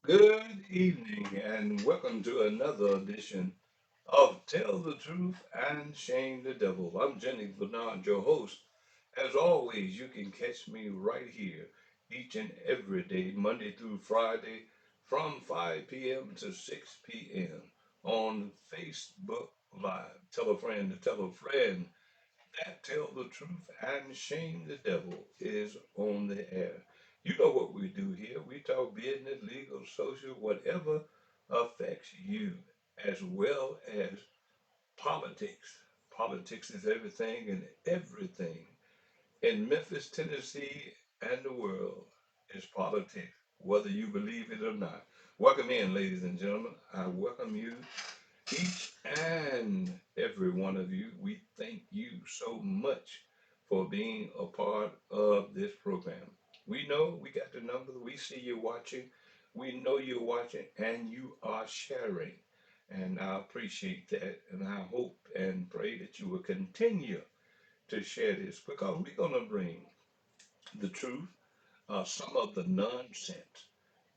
Good evening and welcome to another edition of Tell the Truth and Shame the Devil. I'm Jenny Bernard, your host. As always, you can catch me right here each and every day, Monday through Friday, from 5 p.m. to 6 p.m. on Facebook Live. Tell a friend to tell a friend that Tell the Truth and Shame the Devil is on the air. You know what we do here. We talk business, legal, social, whatever affects you, as well as politics. Politics is everything and everything. In Memphis, Tennessee, and the world is politics, whether you believe it or not. Welcome in, ladies and gentlemen. I welcome you each and every one of you. We thank you so much for being a part of this program. We know we got the numbers, we see you watching, we know you're watching, and you are sharing. And I appreciate that, and I hope and pray that you will continue to share this because we're going to bring the truth, some of the nonsense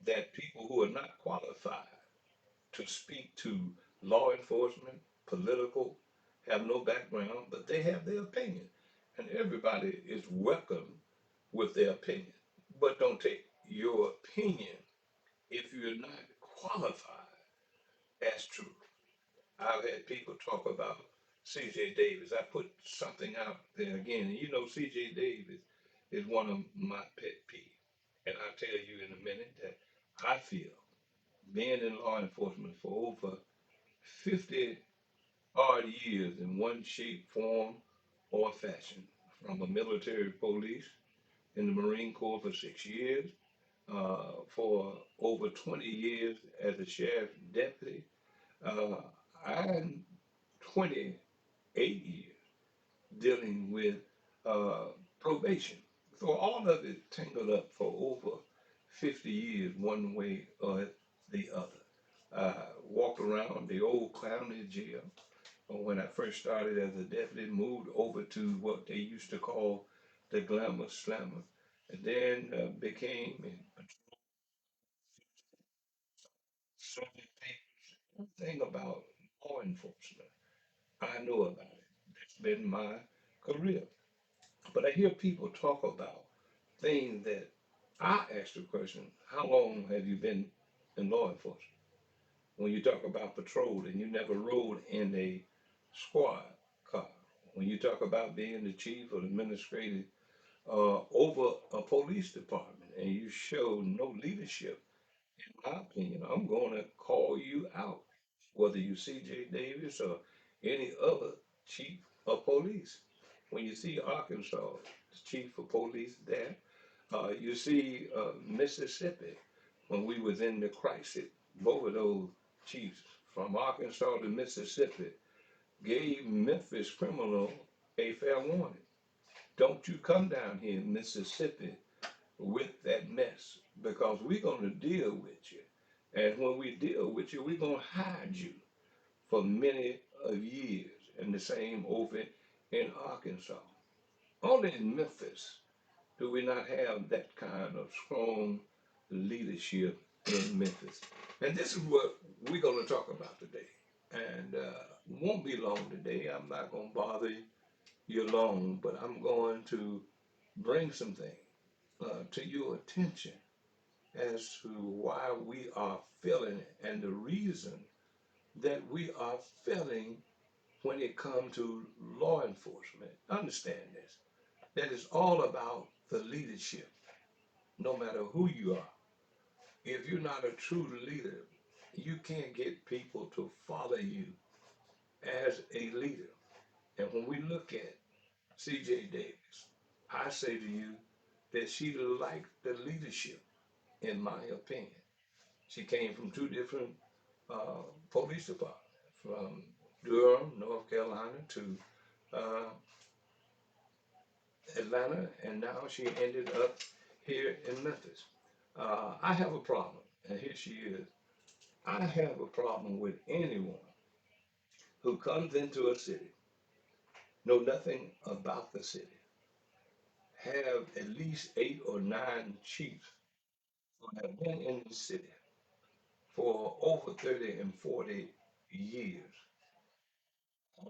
that people who are not qualified to speak to law enforcement, political, have no background, but they have their opinion. And everybody is welcome with their opinion. But don't take your opinion if you're not qualified as truth. I've had people talk about C.J. Davis. I put something out there again, and you know C.J. Davis is one of my pet peeves. And I'll tell you in a minute that I feel being in law enforcement for over 50 odd years in one shape, form, or fashion. From a military police in the Marine Corps for 6 years, for over 20 years as a sheriff's deputy, uh, and 28 years dealing with uh, probation. So all of it tangled up for over 50 years, one way or the other. Walked around the old county jail when I first started as a deputy, moved over to what they used to call the Glamour Slammer, and then became a serving papers, everything about law enforcement. I know about it. That's been my career. But I hear people talk about things that I ask the question, how long have you been in law enforcement? When you talk about patrol and you never rode in a squad car. When you talk about being the chief or administrative over a police department and you show no leadership, in my opinion, I'm going to call you out, whether you C.J. Davis or any other chief of police. When you see Arkansas, the chief of police there, you see Mississippi, when we was in the crisis, both of those chiefs from Arkansas to Mississippi gave Memphis criminal a fair warning. Don't you come down here in Mississippi with that mess because we're going to deal with you. And when we deal with you, we're going to hide you for many of years. And the same over in Arkansas. Only in Memphis do we not have that kind of strong leadership in Memphis. And this is what we're going to talk about today. And won't be long today. I'm not going to bother you long, but I'm going to bring some things to your attention as to why we are feeling it and the reason that we are feeling when it comes to law enforcement. Understand this, that is all about the leadership, no matter who you are. If you're not a true leader, you can't get people to follow you as a leader. And when we look at C.J. Davis, I say to you that she lacked the leadership, in my opinion. She came from two different uh, police departments, from Durham, North Carolina, to uh, Atlanta, and now she ended up here in Memphis. I have a problem, and here she is. I have a problem with anyone who comes into a city, know nothing about the city, have at least 8 or 9 chiefs who have been in the city. for over 30 and 40 years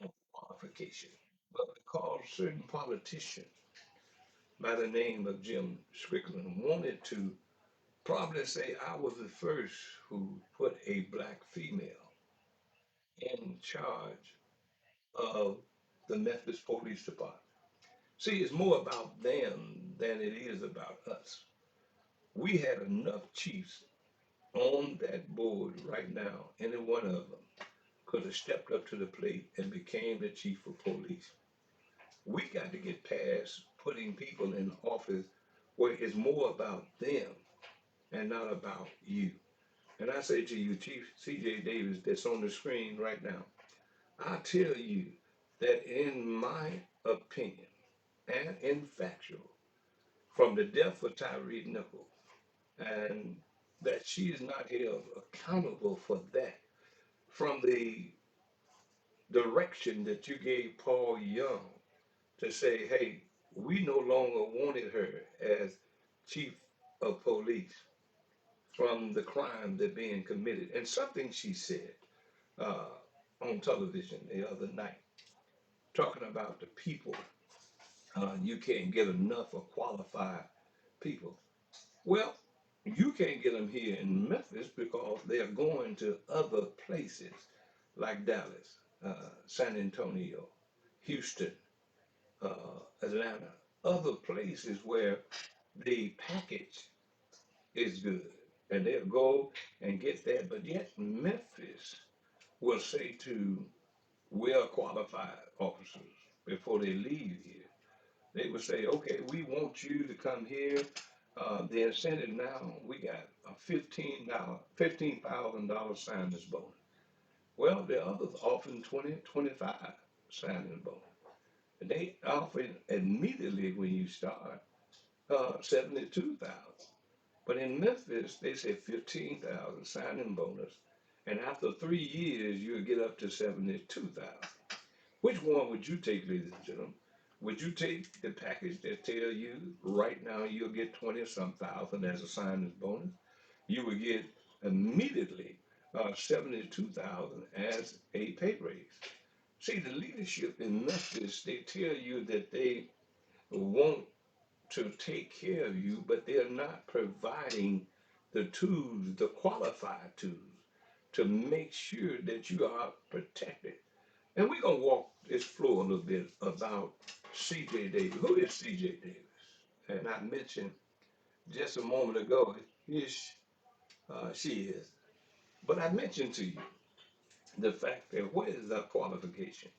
of qualification. But because certain politicians by the name of Jim Strickland wanted to probably say I was the first who put a black female in charge of the Memphis Police Department. See, it's more about them than it is about us. We had enough chiefs on that board right now, any one of them could have stepped up to the plate and became the chief of police. We got to get past putting people in office where it's more about them and not about you. And I say to you, Chief C.J. Davis, that's on the screen right now, I tell you that in my opinion and in factual, from the death of Tyree Nichols, and that she is not held accountable for that, from the direction that you gave Paul Young to say, hey, we no longer wanted her as chief of police from the crime that being committed. And something she said uh, on television the other night, talking about the people, you can't get enough of qualified people. Well, you can't get them here in Memphis because they're going to other places like Dallas, San Antonio, Houston, Atlanta, other places where the package is good. And they'll go and get that. But yet, Memphis will say to well qualified officers before they leave here, they will say, okay, we want you to come here. The incentive now, we got a $15,000 signing bonus. Well, the others offering 20, 25 signing bonus. And they offer immediately when you start 72,000. But in Memphis, they say 15,000 signing bonus, and after 3 years, you'll get up to 72,000. Which one would you take, ladies and gentlemen? Would you take the package that tell you right now you'll get 20 some thousand as a signing bonus? You would get immediately 72,000 as a pay raise. See, the leadership in Memphis, they tell you that they want to take care of you, but they're not providing the tools, the qualified tools, to make sure that you are protected. And we're going to walk this floor a little bit about C.J. Davis. Who is C.J. Davis? And I mentioned just a moment ago, yes, she is. But I mentioned to you the fact that what is her qualification?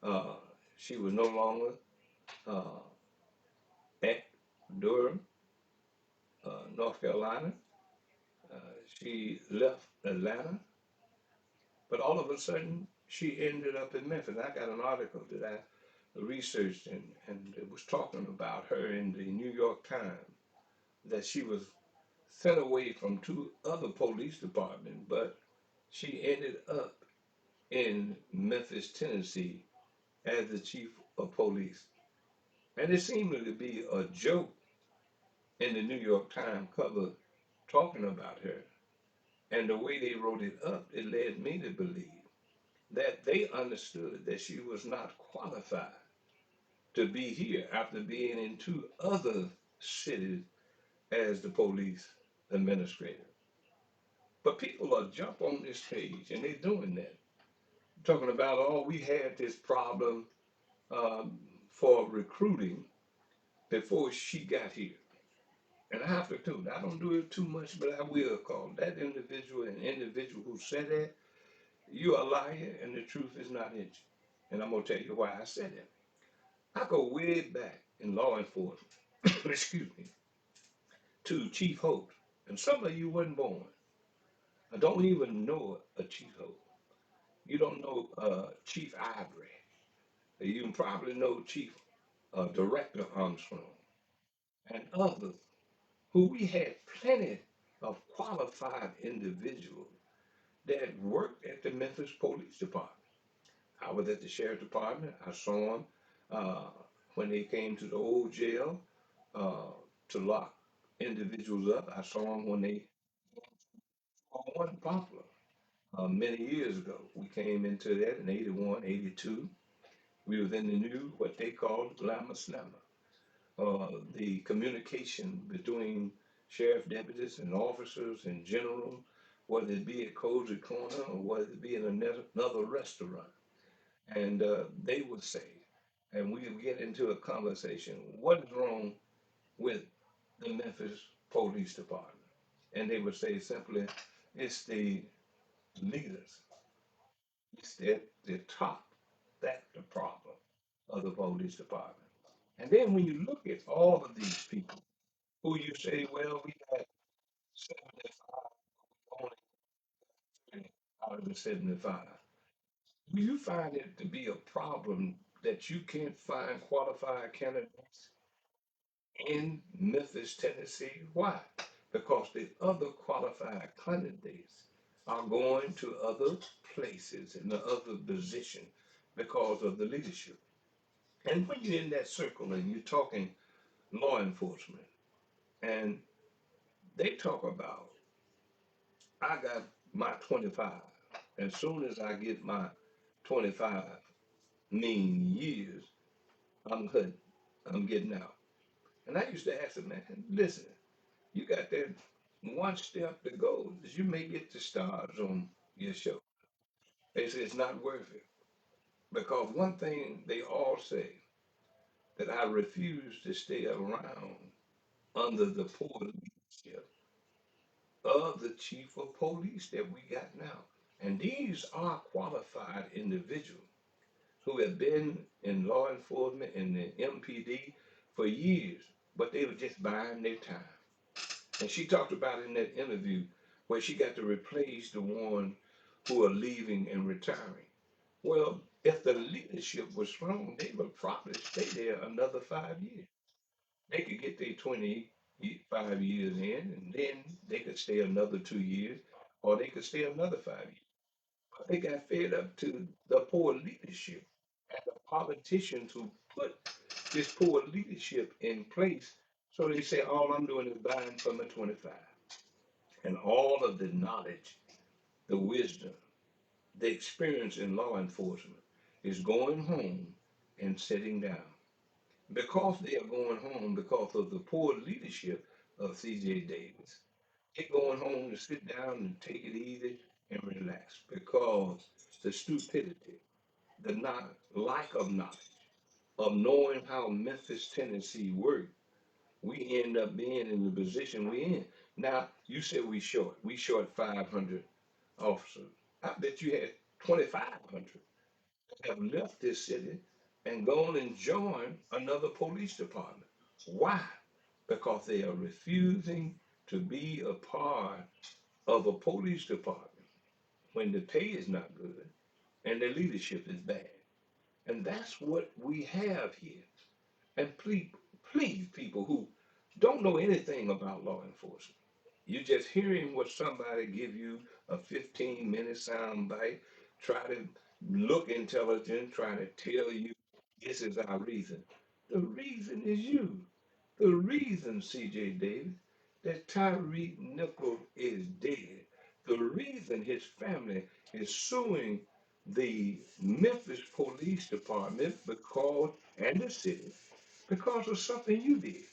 Uh, she was no longer uh, at Durham, North Carolina. Uh, she left Atlanta, but all of a sudden she ended up in Memphis. I got an article that I researched and it was talking about her in the New York Times that she was sent away from two other police departments, but she ended up in Memphis, Tennessee as the chief of police. And it seemed to be a joke in the New York Times cover talking about her. And the way they wrote it up, it led me to believe that they understood that she was not qualified to be here after being in two other cities as the police administrator. But people are jump on this page and they're doing that, talking about, oh, we had this problem um, for recruiting before she got here. And I have to do it. I don't do it too much, but I will call that individual an individual who said that. You're a liar and the truth is not in you. And I'm going to tell you why I said that. I go way back in law enforcement, excuse me, to Chief Holt. And some of you wasn't born. I don't even know a Chief Holt. You don't know Chief Ivory. You probably know Chief Director Armstrong and others who we had plenty of qualified individuals that worked at the Memphis Police Department. I was at the Sheriff Department. I saw them uh, when they came to the old jail uh, to lock individuals up. I saw them when they wasn't popular. Many years ago, we came into that in 81, 82. We was in the new, what they called glamour slammer. The communication between sheriff deputies and officers in general, whether it be at Cozy Corner or whether it be in another restaurant. And they would say, and we would get into a conversation, what is wrong with the Memphis Police Department? And they would say simply, it's the leaders, it's the top, that's the problem of the police department. And then when you look at all of these people who you say, well, we got 75, only 30 out of the 75, do you find it to be a problem that you can't find qualified candidates in Memphis, Tennessee? Why? Because the other qualified candidates are going to other places in the other position because of the leadership. And when you're in that circle and you're talking law enforcement, and they talk about, I got my 25. As soon as I get my 25 mean years, I'm good. I'm getting out. And I used to ask them, man, listen, you got that one step to go. You may get the stars on your show. They say it's not worth it. Because one thing they all say that I refuse to stay around under the poor leadership of the chief of police that we got now. And these are qualified individuals who have been in law enforcement in the MPD for years, but they were just buying their time. And she talked about in that interview where she got to replace the one who are leaving and retiring. Well, if the leadership was strong, they would probably stay there another 5 years. They could get their 25 years in, and then they could stay another 2 years, or they could stay another 5 years. But they got fed up to the poor leadership and the politicians who put this poor leadership in place. So they say, all I'm doing is buying from a 25. And all of the knowledge, the wisdom, the experience in law enforcement is going home and sitting down. Because they are going home because of the poor leadership of CJ Davis. They're going home to sit down and take it easy and relax because the stupidity, the not, lack of knowledge, of knowing how Memphis, Tennessee works, we end up being in the position we're in. Now, you said we short. We short 500 officers. I bet you had 2,500 have left this city and gone and joined another police department. Why? Because they are refusing to be a part of a police department when the pay is not good and the leadership is bad. And that's what we have here. And please, please, people who don't know anything about law enforcement, you're just hearing what somebody give you a 15-minute sound bite, try to look intelligent, try to tell you this is our reason. The reason is you. The reason, CJ Davis, that Tyreek Nichols is dead. The reason his family is suing the Memphis Police Department because, and the city, because of something you did.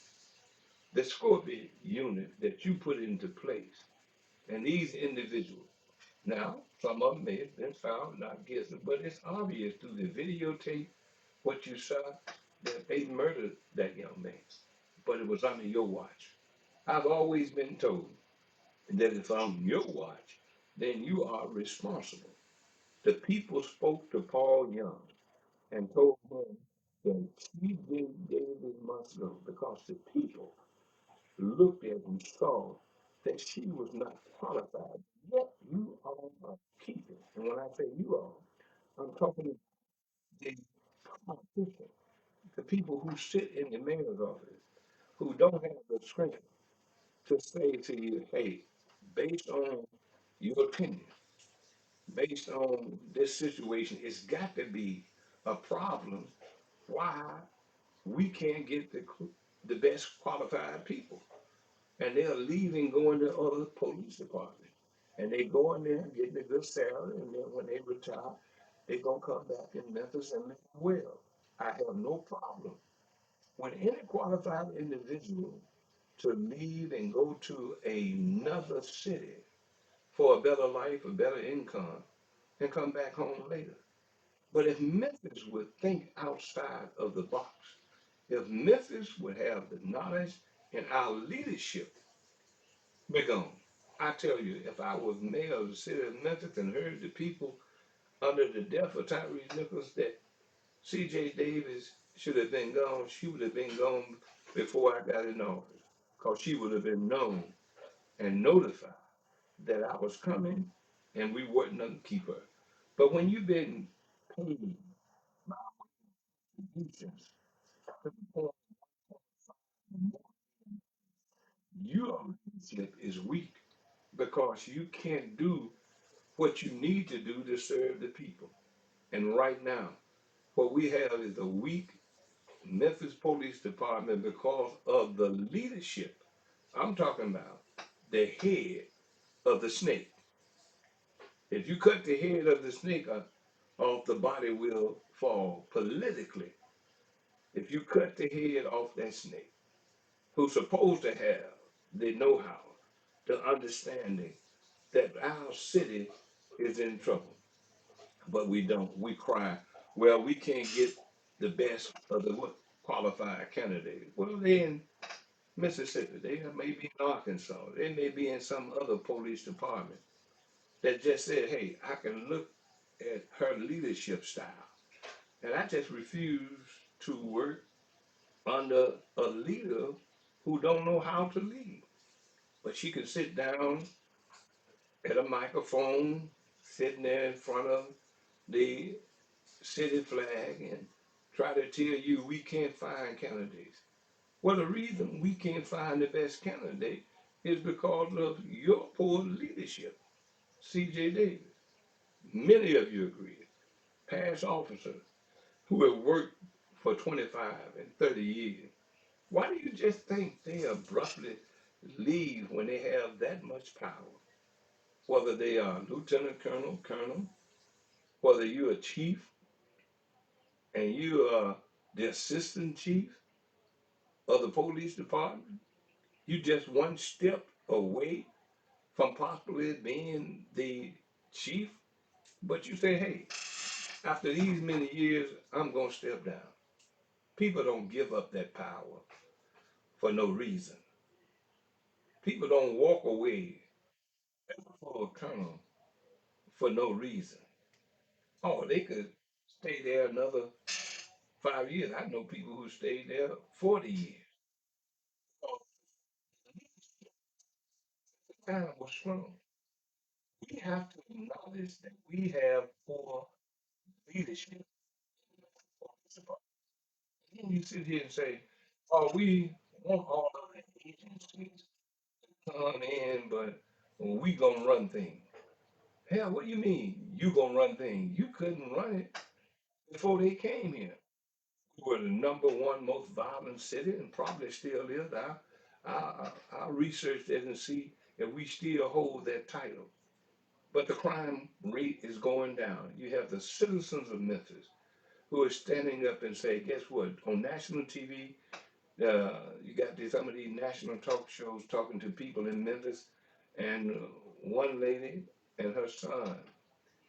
The Scorpion unit that you put into place. And these individuals, now, some of them may have been found not guilty, but it's obvious through the videotape, what you saw, that they murdered that young man. But it was under your watch. I've always been told that if on your watch, then you are responsible. The people spoke to Paul Young and told him that T.J. Davis must go because the people looked at and saw that she was not qualified. Yet you all are keeping. And when I say you all, I'm talking the politicians, the people who sit in the mayor's office, who don't have the strength to say to you, hey, based on your opinion, based on this situation, it's got to be a problem why we can't get the best qualified people. And they're leaving, going to other police departments. and they go in there and get a good salary, and then when they retire, they gonna come back in Memphis and live well. I have no problem when any qualified individual to leave and go to another city for a better life, a better income, and come back home later. But if Memphis would think outside of the box, if Memphis would have the knowledge and our leadership big on, I tell you, if I was mayor of the city of Memphis and heard the people under the death of Tyrese Nichols that C.J. Davis should have been gone, she would have been gone before I got in office, because she would have been known and notified that I was coming and we wasn't going to keep her. But when you've been paid by institutions to the point your leadership is weak because you can't do what you need to do to serve the people. And right now, what we have is a weak Memphis Police Department because of the leadership. I'm talking about the head of the snake. If you cut the head of the snake off, the body will fall politically. If you cut the head off that snake, who's supposed to have the know how, the understanding that our city is in trouble, but we don't. We cry, well, we can't get the best of the what, qualified candidate. Well, they in Mississippi, they may be in Arkansas, they may be in some other police department that just said, hey, I can look at her leadership style. And I just refuse to work under a leader who don't know how to lead. But she can sit down at a microphone, sitting there in front of the city flag and try to tell you we can't find candidates. Well, the reason we can't find the best candidate is because of your poor leadership, C.J. Davis. Many of you agree. Past officers who have worked for 25 and 30 years. Why do you just think they abruptly leave when they have that much power? Whether they are lieutenant colonel, colonel, whether you're a chief and you are the assistant chief of the police department, you just one step away from possibly being the chief, but you say, hey, after these many years, I'm going to step down. People don't give up that power for no reason. People don't walk away for a colonel for no reason. Oh, they could stay there another 5 years. I know people who stayed there 40 years. Oh, the time was strong. We have to acknowledge that we have poor leadership. Then you sit here and say, oh, we want all of the agencies to come in, but we gonna run things. Hell, what do you mean you gonna run things? You couldn't run it before they came here. We were the number one most violent city and probably still is. I researched it and see if we still hold that title. But the crime rate is going down. You have the citizens of Memphis who are standing up and say, guess what? On national TV, you got some of these national talk shows talking to people in Memphis, and one lady and her son,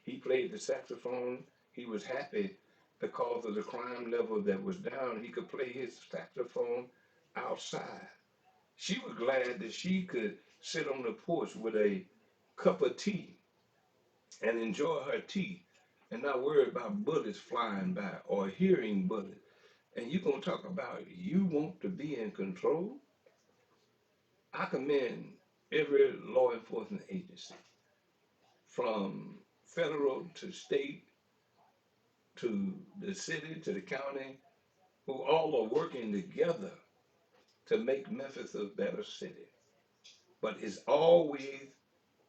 he played the saxophone. He was happy because of the crime level that was down. He could play his saxophone outside. She was glad that she could sit on the porch with a cup of tea and enjoy her tea and not worry about bullets flying by or hearing bullets. And you're going to talk about you want to be in control? I commend every law enforcement agency from federal to state to the city to the county who all are working together to make Memphis a better city. But it's always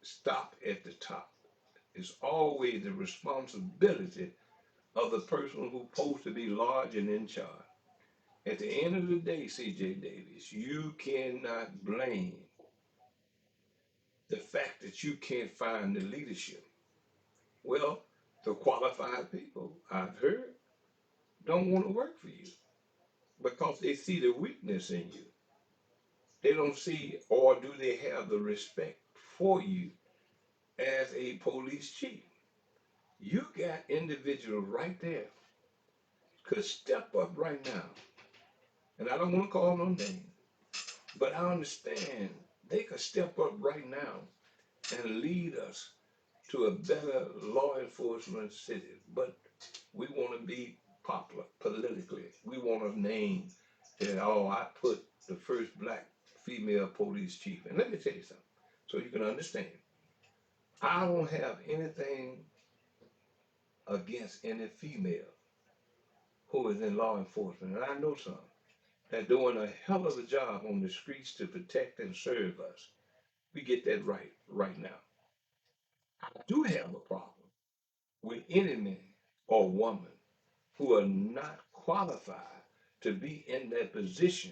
stop at the top. It's always the responsibility of the person who's supposed to be large and in charge. At the end of the day, C.J. Davis, you cannot blame the fact that you can't find the leadership. Well, the qualified people I've heard don't want to work for you because they see the weakness in you. They don't see, or do they have the respect for you as a police chief? You got individuals right there could step up right now, and I don't want to call no names, but I understand they could step up right now and lead us to a better law enforcement city. But we want to be popular politically. We want a name that, oh, I put the first black female police chief. And let me tell you something so you can understand. I don't have anything against any female who is in law enforcement. And I know some that doing a hell of a job on the streets to protect and serve us. We get that right now. I do have a problem with any man or woman who are not qualified to be in that position.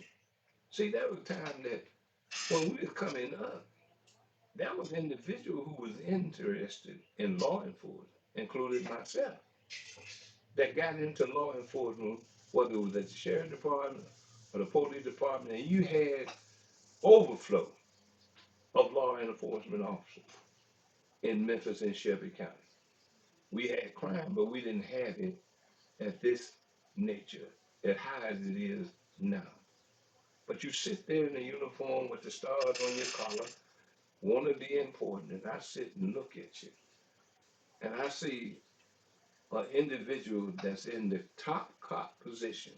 See, that was a time that when we were coming up, there was an individual who was interested in law enforcement, including myself, that got into law enforcement, whether it was at the sheriff department or the police department, and you had overflow of law enforcement officers in Memphis and Shelby County. We had crime, but we didn't have it at this nature, as high as it is now. But you sit there in the uniform with the stars on your collar, want to be important, and I sit and look at you, and I see an individual that's in the top cop position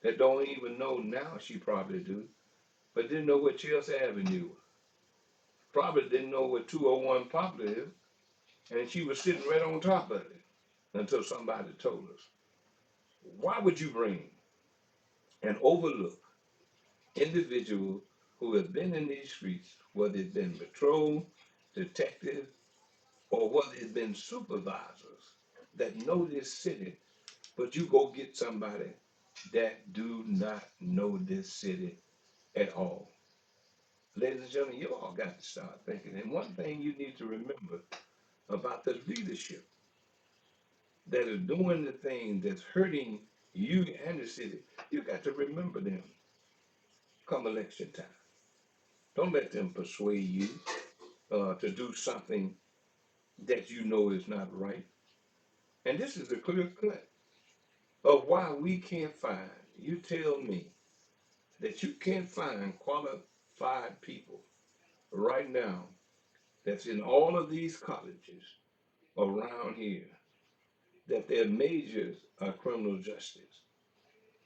that don't even know now she probably do, but didn't know what Chelsea Avenue was. Probably didn't know what 201 Poplar is, and she was sitting right on top of it until somebody told us. Why would you bring and overlook individuals who have been in these streets, whether it's been patrol, detectives, or whether it's been supervisors that know this city, but you go get somebody that do not know this city at all. Ladies and gentlemen, you all got to start thinking. And one thing you need to remember about the leadership that is doing the thing that's hurting you and the city, you got to remember them come election time. Don't let them persuade you to do something that you know is not right. And this is a clear cut of why we can't find, you tell me, that you can't find qualified people right now that's in all of these colleges around here that their majors are criminal justice.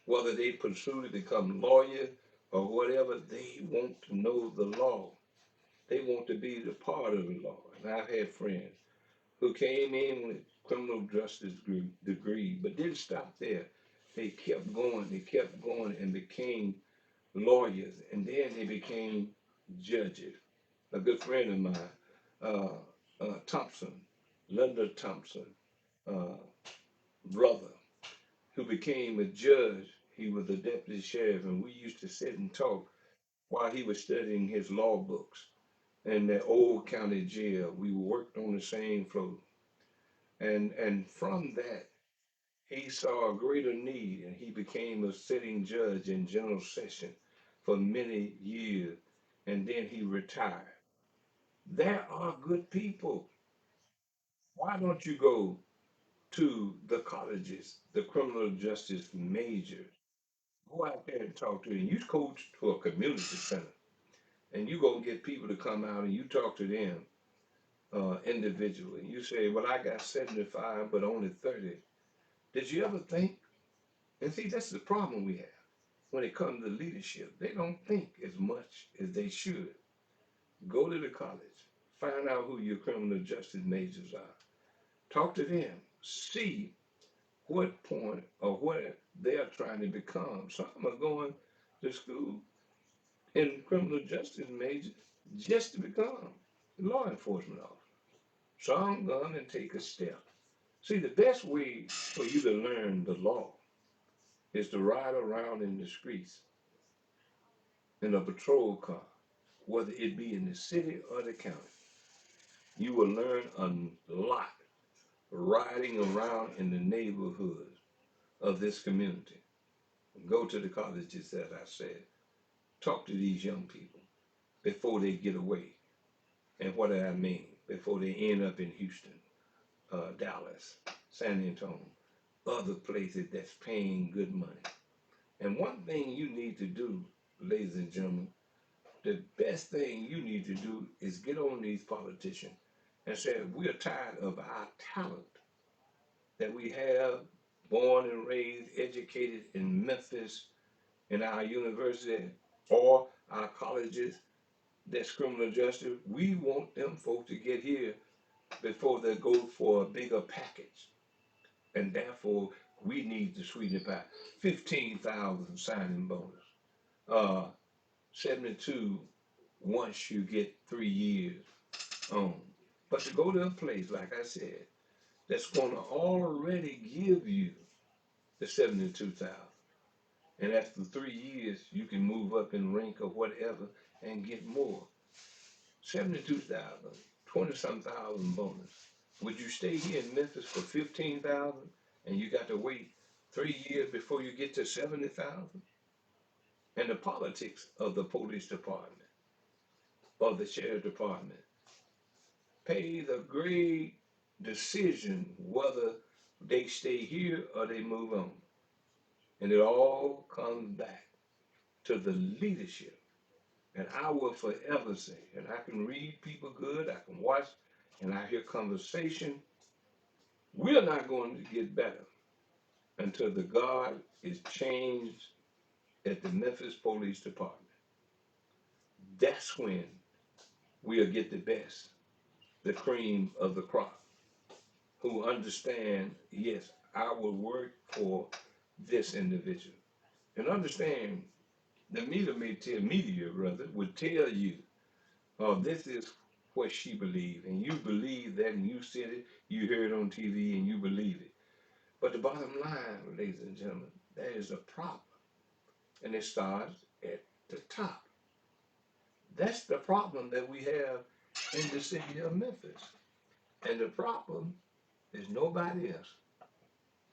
Whether they pursue to become lawyers or whatever, they want to know the law. They want to be the part of the law. And I've had friends who came in with criminal justice degree, but didn't stop there. They kept going and became lawyers, and then they became judges. A good friend of mine, Thompson, Linda Thompson, uh, brother, who became a judge. He was a deputy sheriff, and we used to sit and talk while he was studying his law books in the old county jail. We worked on the same floor, and from that he saw a greater need, and he became a sitting judge in general session for many years, and then he retired. There are good people. Why don't you go to the colleges, the criminal justice majors? Go out there and talk to them. You coach to a community center, and you go get people to come out and you talk to them individually. You say, "Well, I got 75, but only 30." Did you ever think? And see, that's the problem we have when it comes to leadership. They don't think as much as they should. Go to the college, find out who your criminal justice majors are, talk to them, see what point or what they are trying to become. Some are going to school in criminal justice majors just to become law enforcement officers. Some going and take a step. See, the best way for you to learn the law is to ride around in the streets in a patrol car whether it be in the city or the county. You will learn a lot riding around in the neighborhoods of this community. Go to the colleges, as I said. Talk to these young people before they get away. And what do I mean? Before they end up in Houston, Dallas, San Antonio, other places that's paying good money. And one thing you need to do, ladies and gentlemen, the best thing you need to do is get on these politicians and say, we're tired of our talent that we have, born and raised, educated in Memphis, in our university, or our colleges, that's criminal justice. We want them folks to get here before they go for a bigger package. And therefore, we need to sweeten the pie. 15,000 signing bonus. 72 once you get 3 years on. But to go to a place, like I said, that's going to already give you the 72,000. And after 3 years, you can move up in rank or whatever and get more. 72,000, 20 some thousand bonus. Would you stay here in Memphis for 15,000 and you got to wait 3 years before you get to 70,000? And the politics of the police department or the sheriff department pays a great decision whether they stay here or they move on. And it all comes back to the leadership. And I will forever say, and I can read people good, I can watch, and I hear conversation. We're not going to get better until the guard is changed at the Memphis Police Department. That's when we'll get the best, the cream of the crop, who understand, yes, I will work for this individual. And understand, the media rather, would tell you, oh, this is what she believed, and you believe that, and you said it, you heard it on TV, and you believe it. But the bottom line, ladies and gentlemen, there is a problem, and it starts at the top. That's the problem that we have in the city of Memphis. And the problem is nobody else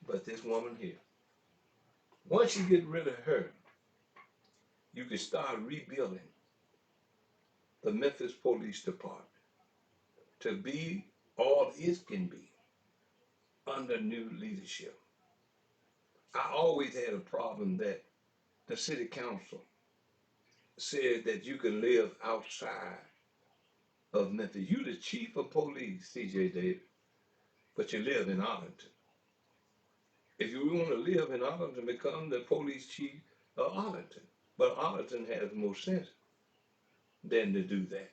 but this woman here. Once you get rid of her, you can start rebuilding the Memphis Police Department to be all it can be under new leadership. I always had a problem that the city council said that you can live outside of Memphis. You the chief of police, CJ Davis, but you live in Arlington. If you want to live in Arlington, become the police chief of Arlington. But Arlington has more sense than to do that.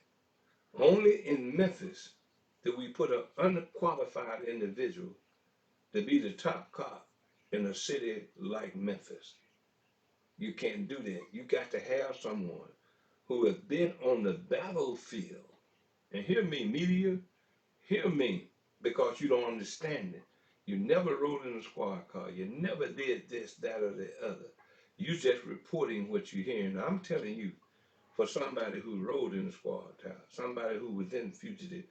Only in Memphis do we put an unqualified individual to be the top cop in a city like Memphis. You can't do that. You got to have someone who has been on the battlefield. And hear me, media, hear me, because you don't understand it. You never rode in a squad car. You never did this, that, or the other. You just reporting what you hear. And I'm telling you, for somebody who rode in a squad car, somebody who was in fugitive,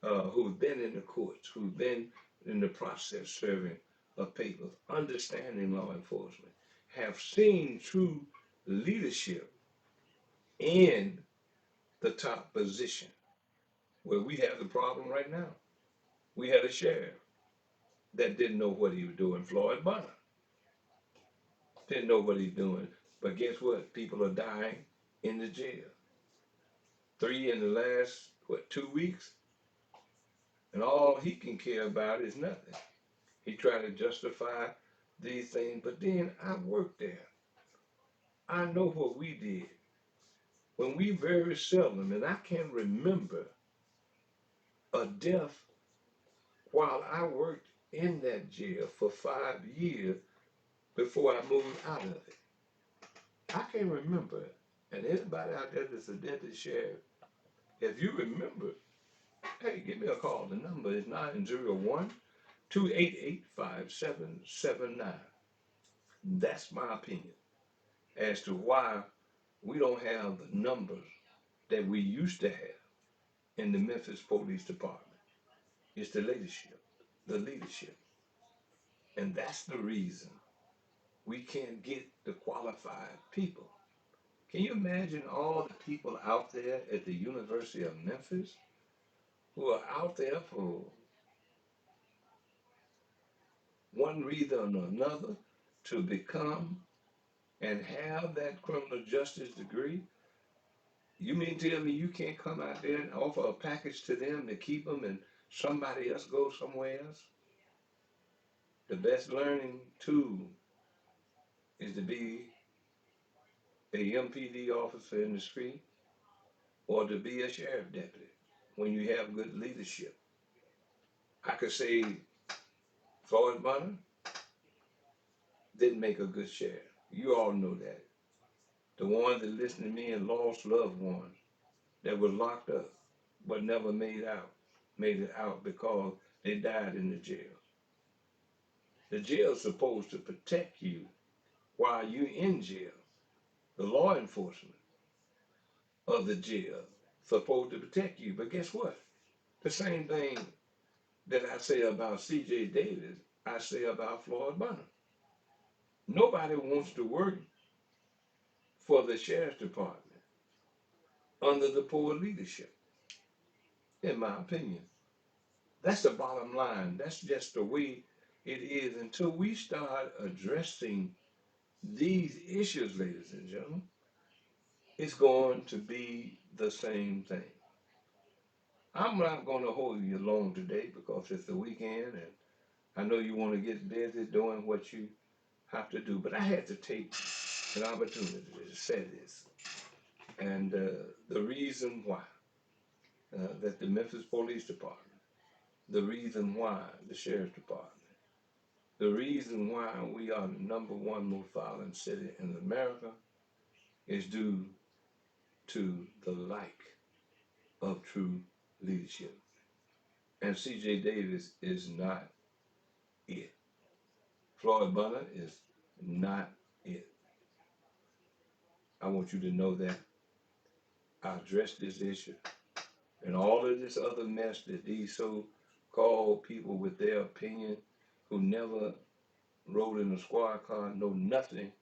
who's been in the courts, who's been in the process serving of papers, understanding law enforcement, have seen true leadership in the top position. Where we have the problem right now. We had a sheriff that didn't know what he was doing, Floyd Bonner. Didn't know what he's doing. But guess what? People are dying in the jail. 3 in the last, 2 weeks? And all he can care about is nothing. He tried to justify these things, but then I worked there. I know what we did. When we very seldom, and I can remember a death while I worked in that jail for 5 years before I moved out of it. I can remember it. And anybody out there that's a deputy sheriff, if you remember, hey, give me a call. The number is 901-288-5779. That's my opinion as to why we don't have the numbers that we used to have in the Memphis Police Department. It's the leadership, the leadership. And that's the reason we can't get the qualified people. Can you imagine all the people out there at the University of Memphis who are out there for one reason or another to become and have that criminal justice degree? You mean tell me you can't come out there and offer a package to them to keep them and somebody else go somewhere else? The best learning tool is to be a MPD officer in the street or to be a sheriff deputy when you have good leadership. I could say Floyd Bonner didn't make a good sheriff. You all know that. The ones that listened to me and lost loved ones that were locked up but never made it out because they died in the jail. The jail's supposed to protect you while you're in jail. The law enforcement of the jail supposed to protect you. But guess what? The same thing that I say about C.J. Davis, I say about Floyd Bonner. Nobody wants to work for the sheriff's department under the poor leadership, in my opinion. That's the bottom line. That's just the way it is until we start addressing these issues, ladies and gentlemen. It's going to be the same thing. I'm not going to hold you long today because it's the weekend and I know you want to get busy doing what you have to do, but I had to take an opportunity to say this. And the reason why that the Memphis Police Department, the reason why the Sheriff's Department, the reason why we are the number one most violent city in America is due to the lack of true leadership. And C.J. Davis is not it. Floyd Bonner is not it. I want you to know that I addressed this issue and all of this other mess that these so-called people with their opinion who never rode in a squad car know nothing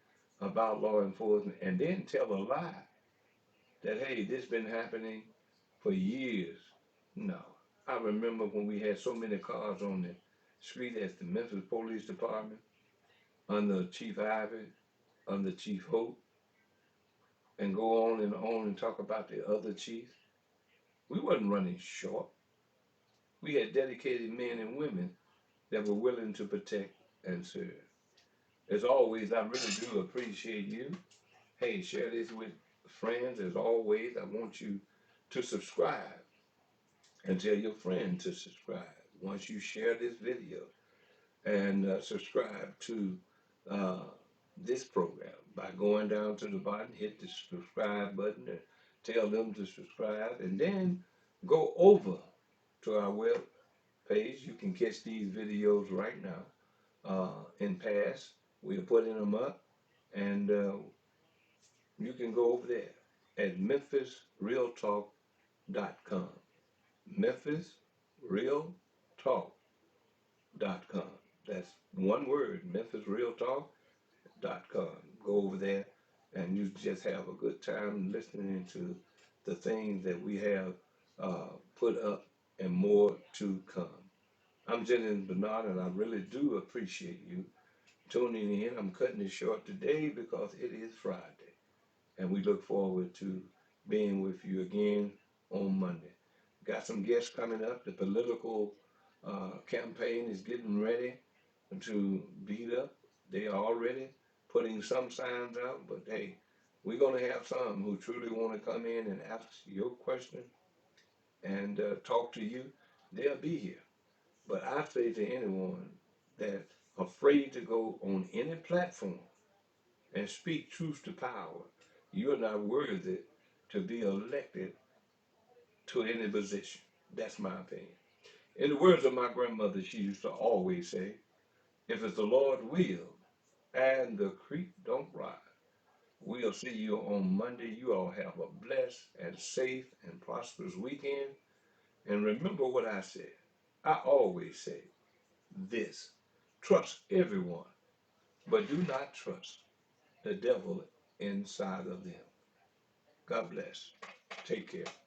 about law enforcement and then tell a lie that, hey, this been happening for years. No. I remember when we had so many cars on the street at the Memphis Police Department under Chief Ivy, under Chief Hope, and go on and talk about the other chiefs. We wasn't running short. We had dedicated men and women that were willing to protect and serve. As always, I really do appreciate you. Hey, share this with friends. As always, I want you to subscribe and tell your friend to subscribe once you share this video and subscribe to uh, this program by going down to the bottom, hit the subscribe button and tell them to subscribe, and then go over to our web page. You can catch these videos right now in past. We're putting them up, and you can go over there at memphisrealtalk.com. memphisrealtalk.com. That's one word, memphisrealtalk.com. Go over there and you just have a good time listening to the things that we have put up and more to come. I'm Jennings Bernard and I really do appreciate you tuning in. I'm cutting it short today because it is Friday and we look forward to being with you again on Monday. Got some guests coming up. The political campaign is getting ready to beat up. They are already putting some signs out, but hey, we're going to have some who truly want to come in and ask your question and talk to you. They'll be here. But I say to anyone that afraid to go on any platform and speak truth to power, you're not worthy to be elected to any position. That's my opinion. In the words of my grandmother, she used to always say, if it's the Lord will and the creek don't rise, We'll see you on Monday. You all have a blessed and safe and prosperous weekend. And remember what I said. I always say this: trust everyone, but do not trust the devil inside of them. God bless. Take care.